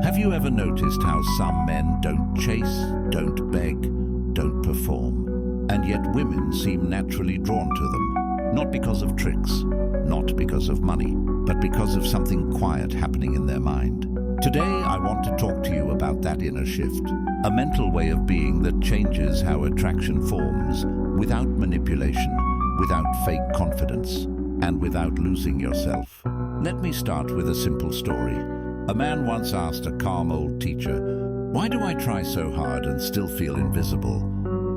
Have you ever noticed how some men don't chase, don't beg, don't perform, and yet women seem naturally drawn to them? Not because of tricks, not because of money, but because of something quiet happening in their mind. Today, I want to talk to you about that inner shift, a mental way of being that changes how attraction forms, without manipulation, without fake confidence, and without losing yourself. Let me start with a simple story. A man once asked a calm old teacher, "Why do I try so hard and still feel invisible?"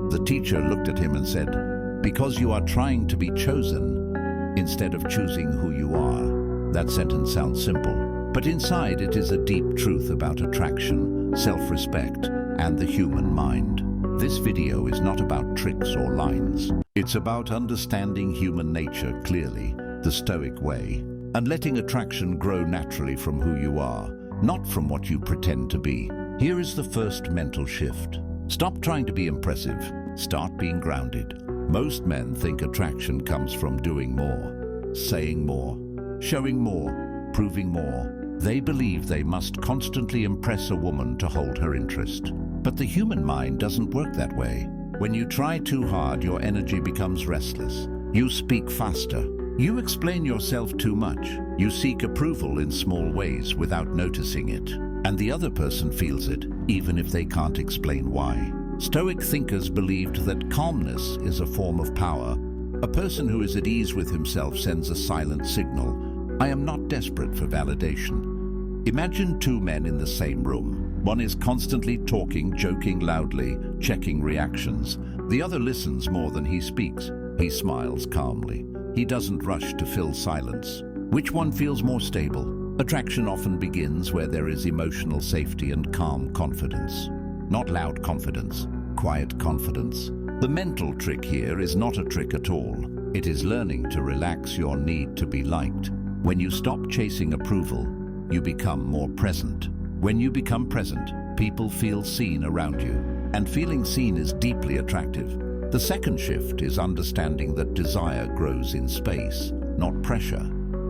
The teacher looked at him and said, "Because you are trying to be chosen instead of choosing who you are." That sentence sounds simple, but inside it is a deep truth about attraction, self-respect, and the human mind. This video is not about tricks or lines. It's about understanding human nature clearly, the Stoic way, and letting attraction grow naturally from who you are, not from what you pretend to be. Here is the first mental shift. Stop trying to be impressive. Start being grounded. Most men think attraction comes from doing more, saying more, showing more, proving more. They believe they must constantly impress a woman to hold her interest. But the human mind doesn't work that way. When you try too hard, your energy becomes restless. You speak faster. You explain yourself too much. You seek approval in small ways without noticing it. And the other person feels it, even if they can't explain why. Stoic thinkers believed that calmness is a form of power. A person who is at ease with himself sends a silent signal. I am not desperate for validation. Imagine two men in the same room. One is constantly talking, joking loudly, checking reactions. The other listens more than he speaks. He smiles calmly. He doesn't rush to fill silence. Which one feels more stable? Attraction often begins where there is emotional safety and calm confidence. Not loud confidence, quiet confidence. The mental trick here is not a trick at all. It is learning to relax your need to be liked. When you stop chasing approval, you become more present. When you become present, people feel seen around you, and feeling seen is deeply attractive. The second shift is understanding that desire grows in space, not pressure.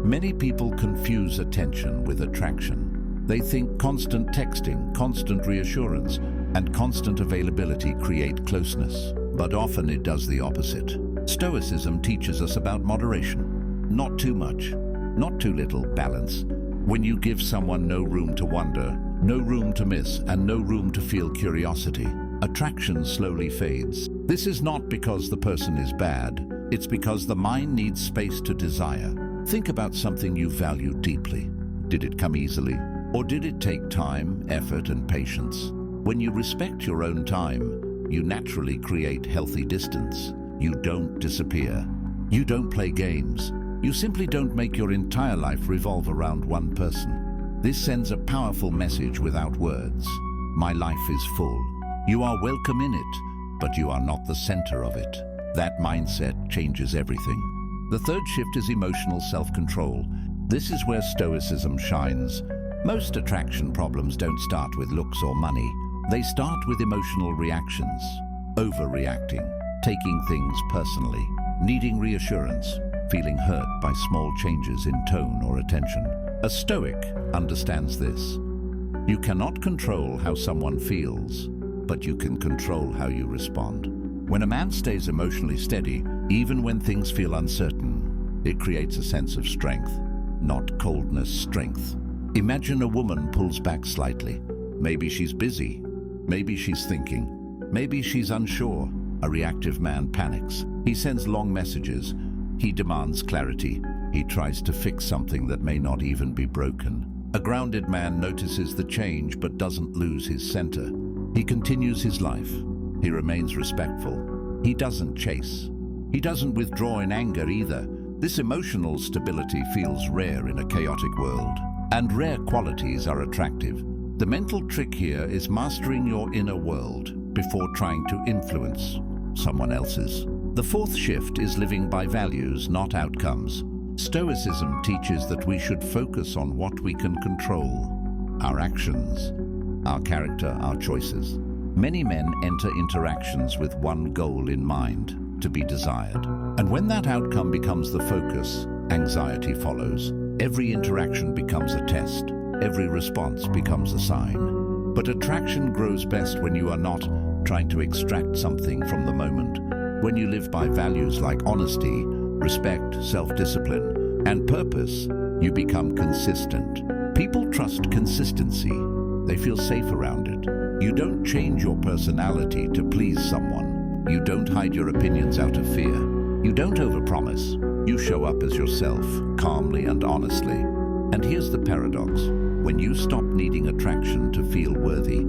Many people confuse attention with attraction. They think constant texting, constant reassurance, and constant availability create closeness. But often it does the opposite. Stoicism teaches us about moderation. Not too much, not too little, balance. When you give someone no room to wonder, no room to miss, and no room to feel curiosity, attraction slowly fades. This is not because the person is bad, it's because the mind needs space to desire. Think about something you value deeply. Did it come easily? Or did it take time, effort, and patience? When you respect your own time, you naturally create healthy distance. You don't disappear. You don't play games. You simply don't make your entire life revolve around one person. This sends a powerful message without words. My life is full. You are welcome in it, but you are not the center of it. That mindset changes everything. The third shift is emotional self-control. This is where Stoicism shines. Most attraction problems don't start with looks or money. They start with emotional reactions. Overreacting, taking things personally, needing reassurance, feeling hurt by small changes in tone or attention. A Stoic understands this. You cannot control how someone feels, but you can control how you respond. When a man stays emotionally steady, even when things feel uncertain, it creates a sense of strength, not coldness, strength. Imagine a woman pulls back slightly. Maybe she's busy, maybe she's thinking, maybe she's unsure. A reactive man panics. He sends long messages. He demands clarity. He tries to fix something that may not even be broken. A grounded man notices the change but doesn't lose his center. He continues his life. He remains respectful. He doesn't chase. He doesn't withdraw in anger either. This emotional stability feels rare in a chaotic world. And rare qualities are attractive. The mental trick here is mastering your inner world before trying to influence someone else's. The fourth shift is living by values, not outcomes. Stoicism teaches that we should focus on what we can control, our actions, our character, our choices. Many men enter interactions with one goal in mind, to be desired. And when that outcome becomes the focus, anxiety follows. Every interaction becomes a test. every response becomes a sign. But attraction grows best when you are not trying to extract something from the moment. When you live by values like honesty, respect, self-discipline, and purpose, you become consistent. People trust consistency. They feel safe around it. You don't change your personality to please someone. You don't hide your opinions out of fear. You don't overpromise. You show up as yourself, calmly and honestly. And here's the paradox. When you stop needing attraction to feel worthy,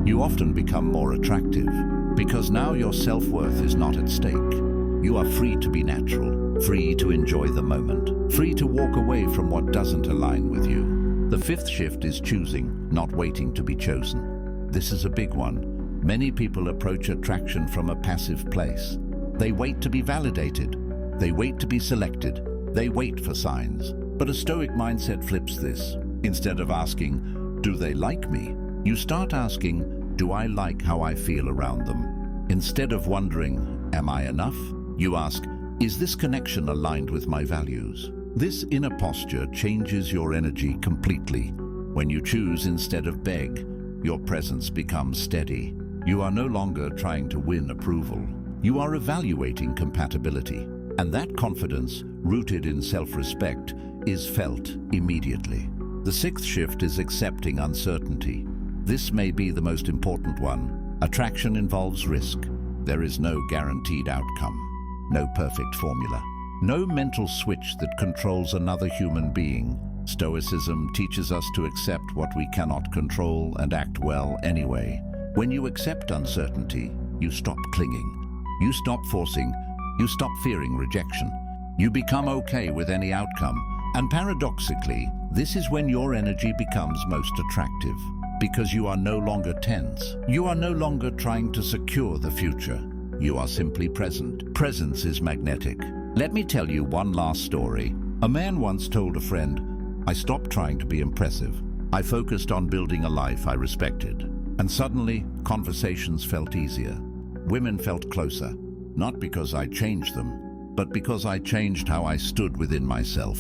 you often become more attractive, because now your self-worth is not at stake. You are free to be natural, free to enjoy the moment, free to walk away from what doesn't align with you. The fifth shift is choosing, not waiting to be chosen. This is a big one. Many people approach attraction from a passive place. They wait to be validated. They wait to be selected. They wait for signs. But a Stoic mindset flips this. Instead of asking, do they like me? You start asking, do I like how I feel around them? Instead of wondering, am I enough? You ask, is this connection aligned with my values? This inner posture changes your energy completely. When you choose instead of beg, your presence becomes steady. You are no longer trying to win approval. You are evaluating compatibility. And that confidence, rooted in self-respect, is felt immediately. The sixth shift is accepting uncertainty. This may be the most important one. Attraction involves risk. There is no guaranteed outcome, no perfect formula, no mental switch that controls another human being. Stoicism teaches us to accept what we cannot control and act well anyway. When you accept uncertainty, you stop clinging. You stop forcing. You stop fearing rejection. You become okay with any outcome. And paradoxically, this is when your energy becomes most attractive, because you are no longer tense. You are no longer trying to secure the future. You are simply present. Presence is magnetic. Let me tell you one last story. A man once told a friend, I stopped trying to be impressive. I focused on building a life I respected. And suddenly, conversations felt easier. Women felt closer, not because I changed them, but because I changed how I stood within myself.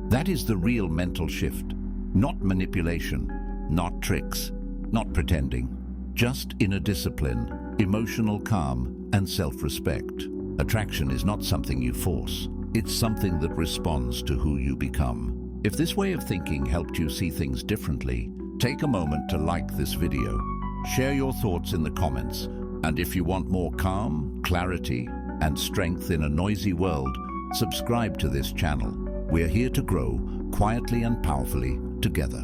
That is the real mental shift. Not manipulation, not tricks, not pretending. Just inner discipline, emotional calm, and self-respect. Attraction is not something you force. It's something that responds to who you become. If this way of thinking helped you see things differently, take a moment to like this video. Share your thoughts in the comments. And if you want more calm, clarity, and strength in a noisy world, subscribe to this channel. We're here to grow quietly and powerfully together.